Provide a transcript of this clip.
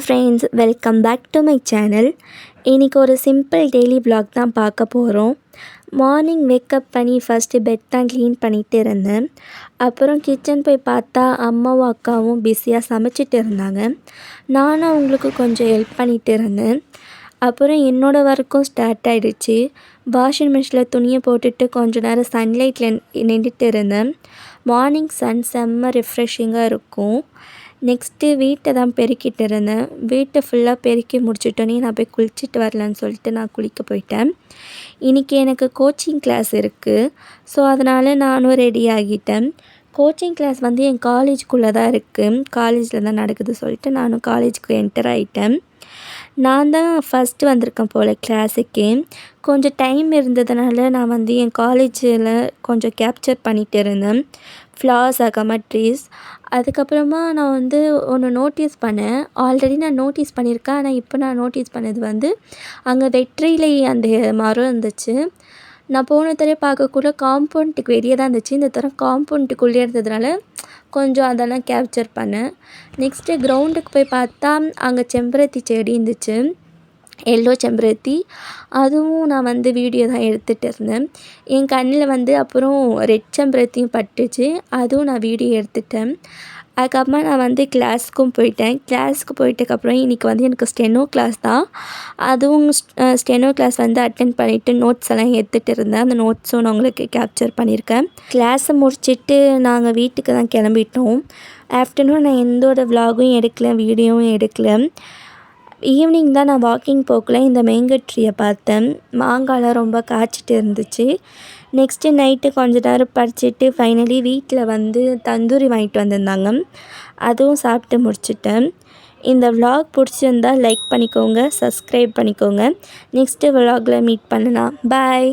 Friends, welcome back to my channel. இன்றைக்கி ஒரு simple daily vlog தான் பார்க்க போகிறோம். மார்னிங் வேக்கப் பண்ணி ஃபஸ்ட்டு பெட் தான் க்ளீன் பண்ணிகிட்டு இருந்தேன். அப்புறம் கிச்சன் போய் பார்த்தா அம்மாவும் அக்காவும் பிஸியாக சமைச்சிட்டு இருந்தாங்க. நானும் அவங்களுக்கு கொஞ்சம் ஹெல்ப் பண்ணிகிட்டு இருந்தேன். அப்புறம் என்னோடய ஒர்க்கும் ஸ்டார்ட் ஆகிடுச்சு. வாஷிங் மிஷினில் துணியை போட்டுட்டு கொஞ்ச நேரம் சன்லைட்டில் நின்றுட்டு இருந்தேன். மார்னிங் சன் செம்ம ரிஃப்ரெஷிங்காக இருக்கும். நெக்ஸ்ட்டு வீட்டை தான் பெருக்கிட்டு இருந்தேன். வீட்டை ஃபுல்லாக பெருக்கி முடிச்சிட்டோன்னே நான் போய் குளிச்சுட்டு வரலான்னு சொல்லிட்டு நான் குளிக்க போயிட்டேன். இன்றைக்கி எனக்கு கோச்சிங் கிளாஸ் இருக்குது. ஸோ அதனால் நானும் ரெடி ஆகிட்டேன். கோச்சிங் கிளாஸ் வந்து என் காலேஜுக்குள்ளே தான் இருக்குது. காலேஜில் தான் நடக்குது சொல்லிட்டு நானும் காலேஜுக்கு என்டர் ஆகிட்டேன். நான் தான் ஃபஸ்ட்டு வந்திருக்கேன் போல் கிளாஸுக்கே. கொஞ்சம் டைம் இருந்ததுனால நான் வந்து என் காலேஜில் கொஞ்சம் கேப்சர் பண்ணிகிட்டு இருந்தேன். Flowers trees. அதுக்கப்புறமா நான் வந்து ஒன்று நோட்டீஸ் பண்ணேன். ஆல்ரெடி நான் நோட்டீஸ் பண்ணியிருக்கேன். ஆனால் இப்போ நான் நோட்டீஸ் பண்ணது வந்து அங்கே வெற்றிலை அந்த மரம் இருந்துச்சு. நான் போன தடவை பார்க்கக்குள்ள காம்பவுண்டுக்கு வெளியே தான் இருந்துச்சு. இந்த தடவை காம்பவுண்டுக்குள்ளே இருந்ததுனால கொஞ்சம் அதெல்லாம் கேப்சர் பண்ணேன். நெக்ஸ்ட்டு கிரவுண்டுக்கு போய் பார்த்தா அங்கே செம்பருத்தி செடி இருந்துச்சு, எல்லோ செம்பருத்தி. அதுவும் நான் வந்து வீடியோ தான் எடுத்துகிட்டு இருந்தேன். என் கண்ணில் வந்து அப்புறம் ரெட் செம்பருத்தியும் பட்டுச்சு. அதுவும் நான் வீடியோ எடுத்துட்டேன். அதுக்கப்புறமா நான் வந்து கிளாஸுக்கும் போயிட்டேன். கிளாஸுக்கு போயிட்டதுக்கப்புறம் இன்றைக்கி வந்து எனக்கு ஸ்டெனோ கிளாஸ் தான். அதுவும் ஸ்டெனோ கிளாஸ் வந்து அட்டென்ட் பண்ணிவிட்டு நோட்ஸ் எல்லாம் எடுத்துகிட்டு இருந்தேன். அந்த நோட்ஸும் நான் உங்களுக்கு கேப்சர் பண்ணியிருக்கேன். கிளாஸை முடிச்சுட்டு நாங்கள் வீட்டுக்கு தான் கிளம்பிட்டோம். ஆஃப்டர்நூன் நான் எந்தோட விலாகும் எடுக்கல, வீடியோவும் எடுக்கல. ஈவினிங் தான் நான் வாக்கிங் போகல இந்த மேங்கோ ட்ரீயை பார்த்தேன். மாங்காய்லாம் ரொம்ப காய்ச்சிட்டு இருந்துச்சு. நெக்ஸ்ட்டு நைட்டு கொஞ்ச நேரம் படிச்சுட்டு ஃபைனலி வீட்டில் வந்து தந்தூரி வாங்கிட்டு வந்திருந்தாங்க. அதுவும் சாப்பிட்டு முடிச்சிட்டேன். இந்த vlog பிடிச்சிருந்தால் லைக் பண்ணிக்கோங்க, சப்ஸ்கிரைப் பண்ணிக்கோங்க. நெக்ஸ்ட்டு vlogல மீட் பண்ணலாம். பாய்.